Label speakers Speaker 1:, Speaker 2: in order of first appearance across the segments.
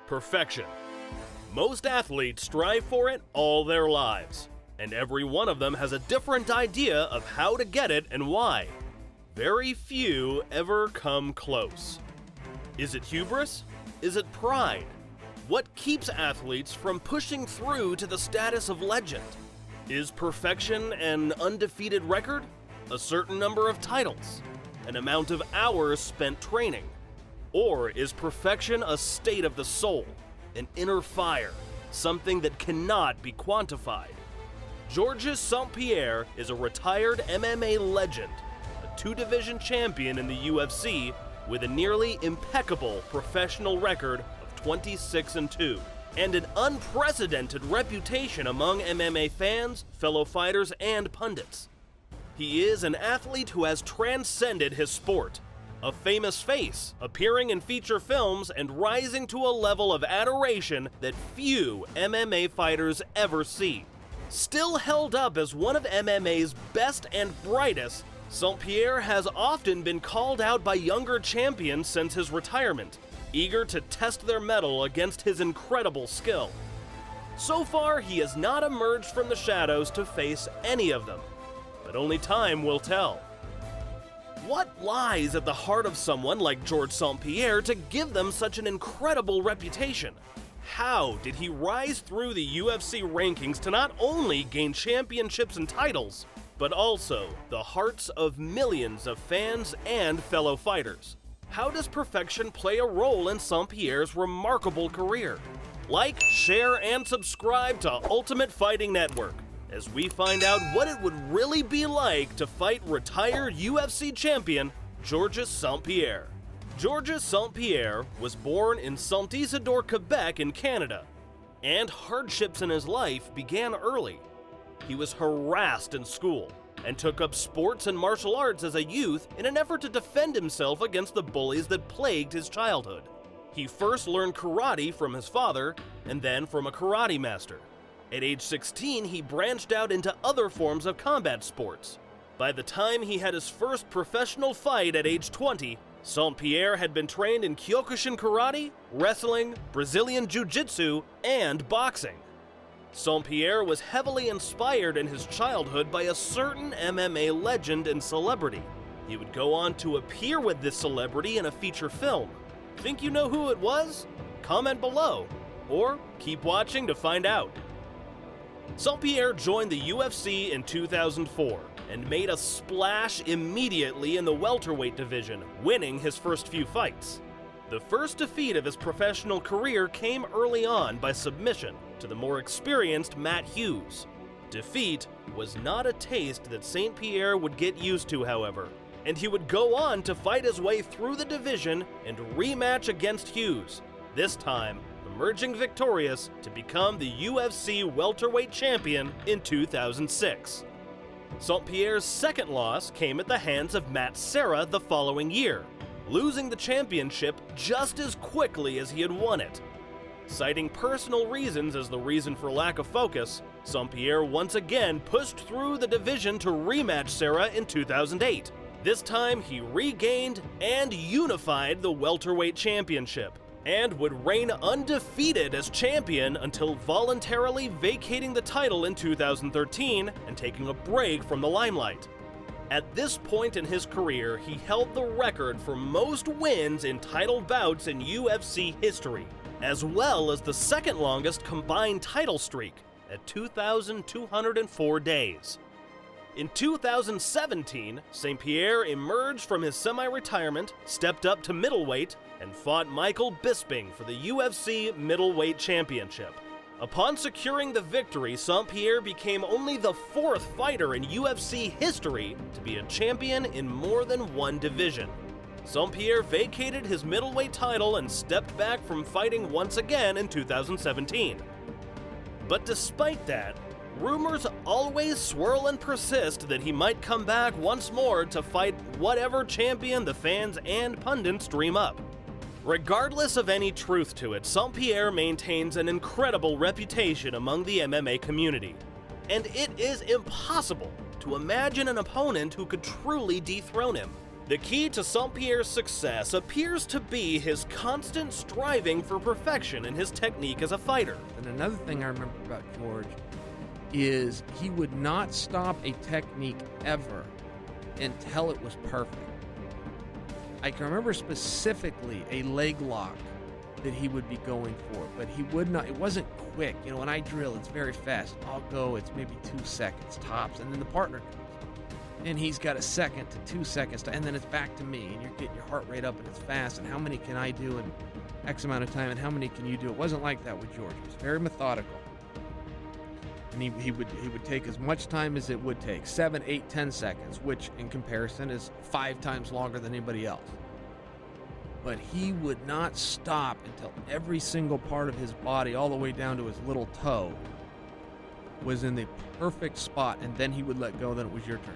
Speaker 1: Perfection. Most athletes strive for it all their lives, and every one of them has a different idea of how to get it and why. Very few ever come close. Is it hubris? Is it pride? What keeps athletes from pushing through to the status of legend? Is perfection an undefeated record? A certain number of titles? An amount of hours spent training? Or is perfection a state of the soul, an inner fire, something that cannot be quantified? Georges St-Pierre is a retired MMA legend, a two-division champion in the UFC with a nearly impeccable professional record of 26-2, and an unprecedented reputation among MMA fans, fellow fighters, and pundits. He is an athlete who has transcended his sport, a famous face, appearing in feature films and rising to a level of adoration that few MMA fighters ever see. Still held up as one of MMA's best and brightest, St-Pierre has often been called out by younger champions since his retirement, eager to test their mettle against his incredible skill. So far, he has not emerged from the shadows to face any of them, but only time will tell. What lies at the heart of someone like Georges St-Pierre to give them such an incredible reputation? How did he rise through the UFC rankings to not only gain championships and titles, but also the hearts of millions of fans and fellow fighters? How does perfection play a role in St-Pierre's remarkable career? Like, share, and subscribe to Ultimate Fighting Network as we find out what it would really be like to fight retired UFC champion Georges St-Pierre. Georges St-Pierre was born in Saint-Isidore, Quebec in Canada, and hardships in his life began early. He was harassed in school and took up sports and martial arts as a youth in an effort to defend himself against the bullies that plagued his childhood. He first learned karate from his father and then from a karate master. At age 16, he branched out into other forms of combat sports. By the time he had his first professional fight at age 20, St-Pierre had been trained in Kyokushin karate, wrestling, Brazilian jiu-jitsu, and boxing. St-Pierre was heavily inspired in his childhood by a certain MMA legend and celebrity. He would go on to appear with this celebrity in a feature film. Think you know who it was? Comment below, or keep watching to find out. St-Pierre joined the UFC in 2004 and made a splash immediately in the welterweight division, winning his first few fights. The first defeat of his professional career came early on by submission to the more experienced Matt Hughes. Defeat was not a taste that St-Pierre would get used to, however, and he would go on to fight his way through the division and rematch against Hughes, this time emerging victorious to become the UFC welterweight champion in 2006. St-Pierre's second loss came at the hands of Matt Serra the following year, losing the championship just as quickly as he had won it. Citing personal reasons as the reason for lack of focus, St-Pierre once again pushed through the division to rematch Serra in 2008. This time he regained and unified the welterweight championship, and would reign undefeated as champion until voluntarily vacating the title in 2013 and taking a break from the limelight. At this point in his career, he held the record for most wins in title bouts in UFC history, as well as the second longest combined title streak at 2,204 days. In 2017, St-Pierre emerged from his semi-retirement, stepped up to middleweight, and fought Michael Bisping for the UFC Middleweight Championship. Upon securing the victory, St-Pierre became only the fourth fighter in UFC history to be a champion in more than one division. St-Pierre vacated his middleweight title and stepped back from fighting once again in 2017. But despite that, rumors always swirl and persist that he might come back once more to fight whatever champion the fans and pundits dream up. Regardless of any truth to it, St-Pierre maintains an incredible reputation among the MMA community, and it is impossible to imagine an opponent who could truly dethrone him. The key to St-Pierre's success appears to be his constant striving for perfection in his technique as a fighter.
Speaker 2: And another thing I remember about George is he would not stop a technique ever until it was perfect. I can remember specifically a leg lock that he would be going for, but he would not, it wasn't quick. You know, when I drill, it's very fast. I'll go, it's maybe 2 seconds tops, and then the partner comes. And he's got a second to 2 seconds, and then it's back to me, and you're getting your heart rate up, and it's fast, and how many can I do in X amount of time, and how many can you do? It wasn't like that with George. It was very methodical. And he would take as much time as it would take, 7, 8, 10 seconds, which in comparison is 5 times longer than anybody else. But he would not stop until every single part of his body, all the way down to his little toe, was in the perfect spot, and then he would let go, then it was your turn.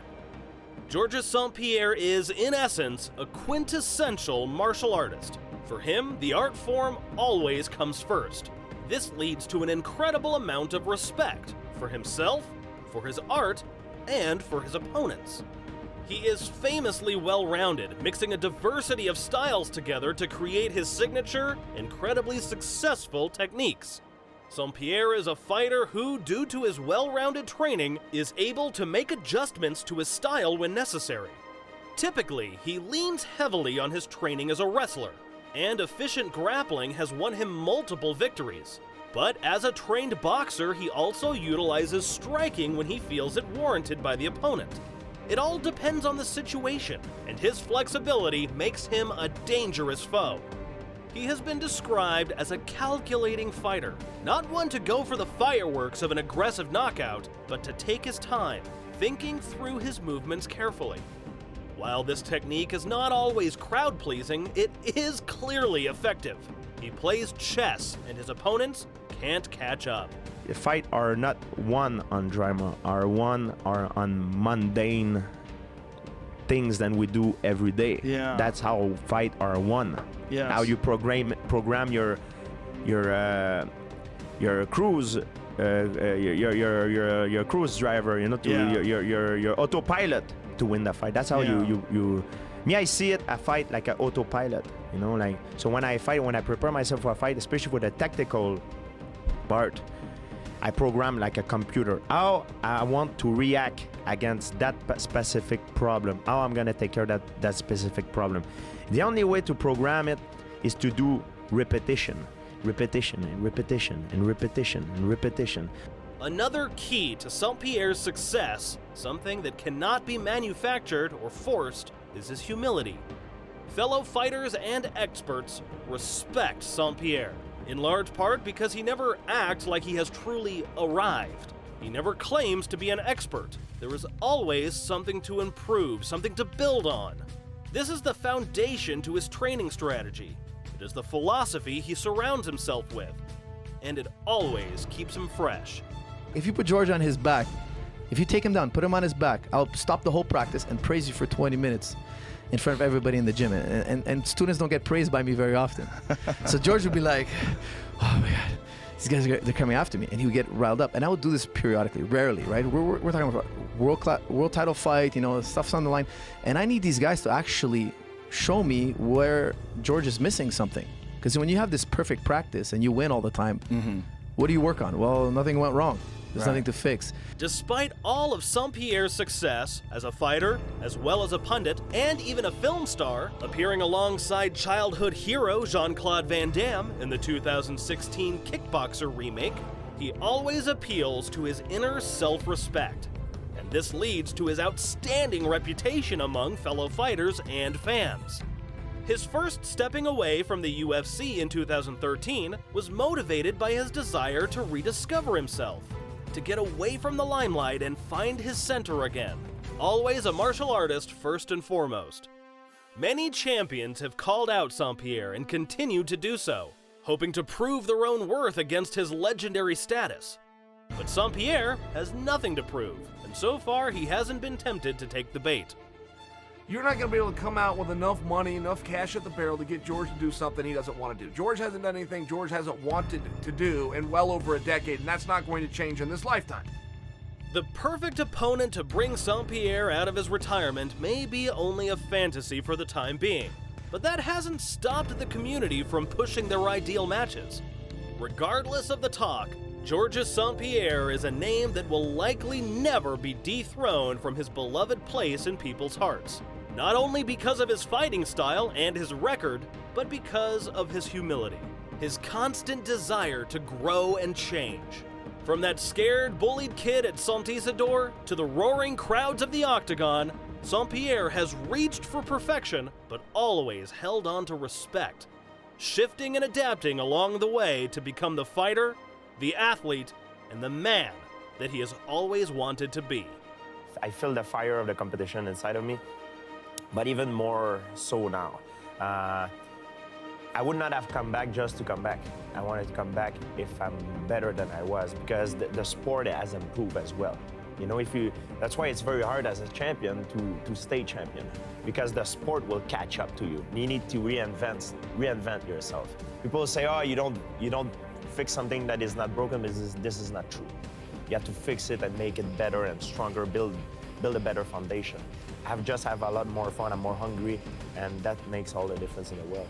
Speaker 1: Georges St-Pierre is, in essence, a quintessential martial artist. For him, the art form always comes first. This leads to an incredible amount of respect for himself, for his art, and for his opponents. He is famously well-rounded, mixing a diversity of styles together to create his signature, incredibly successful techniques. St-Pierre is a fighter who, due to his well-rounded training, is able to make adjustments to his style when necessary. Typically, he leans heavily on his training as a wrestler, and efficient grappling has won him multiple victories. But as a trained boxer, he also utilizes striking when he feels it warranted by the opponent. It all depends on the situation, and his flexibility makes him a dangerous foe. He has been described as a calculating fighter, not one to go for the fireworks of an aggressive knockout, but to take his time, thinking through his movements carefully. While this technique is not always crowd-pleasing, it is clearly effective. He plays chess, and his opponents can't catch up.
Speaker 3: The fight are not won on drama, are on mundane things that we do every day.
Speaker 4: Yeah.
Speaker 3: That's how fight are won.
Speaker 4: Yes.
Speaker 3: How you program your cruise your cruise driver, you know, to your autopilot to win the fight. That's how you me, I see it a fight like an autopilot, you know, like, so when I fight, when I prepare myself for a fight, especially for the tactical part, I program like a computer how I want to react against that specific problem, how I'm gonna take care of that specific problem. The only way to program it is to do repetition and repetition and repetition and repetition.
Speaker 1: Another key to St-Pierre's success, something that cannot be manufactured or forced, is his humility. Fellow fighters and experts respect St-Pierre, in large part because he never acts like he has truly arrived. He never claims to be an expert. There is always something to improve, something to build on. This is the foundation to his training strategy. It is the philosophy he surrounds himself with, and it always keeps him fresh.
Speaker 5: If you put George on his back, if you take him down, put him on his back, I'll stop the whole practice and praise you for 20 minutes in front of everybody in the gym. And students don't get praised by me very often. So George would be like, oh my God, these guys, they're coming after me. And he would get riled up. And I would do this periodically, rarely, right? We're talking about world title fight, you know, stuff's on the line. And I need these guys to actually show me where George is missing something. Because when you have this perfect practice and you win all the time, what do you work on? Well, nothing went wrong. There's nothing to fix.
Speaker 1: Despite all of St-Pierre's success as a fighter, as well as a pundit, and even a film star, appearing alongside childhood hero Jean-Claude Van Damme in the 2016 Kickboxer remake, he always appeals to his inner self-respect. And this leads to his outstanding reputation among fellow fighters and fans. His first stepping away from the UFC in 2013 was motivated by his desire to rediscover himself, to get away from the limelight and find his center again. Always a martial artist first and foremost. Many champions have called out St-Pierre and continue to do so, hoping to prove their own worth against his legendary status. But St-Pierre has nothing to prove, and so far he hasn't been tempted to take the bait.
Speaker 4: You're not going to be able to come out with enough money, enough cash at the barrel to get George to do something he doesn't want to do. George hasn't done anything George hasn't wanted to do in well over a decade, and that's not going to change in this lifetime.
Speaker 1: The perfect opponent to bring St-Pierre out of his retirement may be only a fantasy for the time being, but that hasn't stopped the community from pushing their ideal matches. Regardless of the talk, Georges St-Pierre is a name that will likely never be dethroned from his beloved place in people's hearts. Not only because of his fighting style and his record, but because of his humility, his constant desire to grow and change. From that scared, bullied kid at Saint-Isidore to the roaring crowds of the Octagon, St-Pierre has reached for perfection, but always held on to respect, shifting and adapting along the way to become the fighter, the athlete, and the man that he has always wanted to be.
Speaker 3: I feel the fire of the competition inside of me, but even more so now. I would not have come back just to come back. I wanted to come back if I'm better than I was, because the sport has improved as well. You know, that's why it's very hard as a champion to stay champion, because the sport will catch up to you. You need to reinvent yourself. People say, oh, you don't fix something that is not broken, but this is not true. You have to fix it and make it better and stronger, build a better foundation. I just have a lot more fun, I'm more hungry, and that makes all the difference in the world.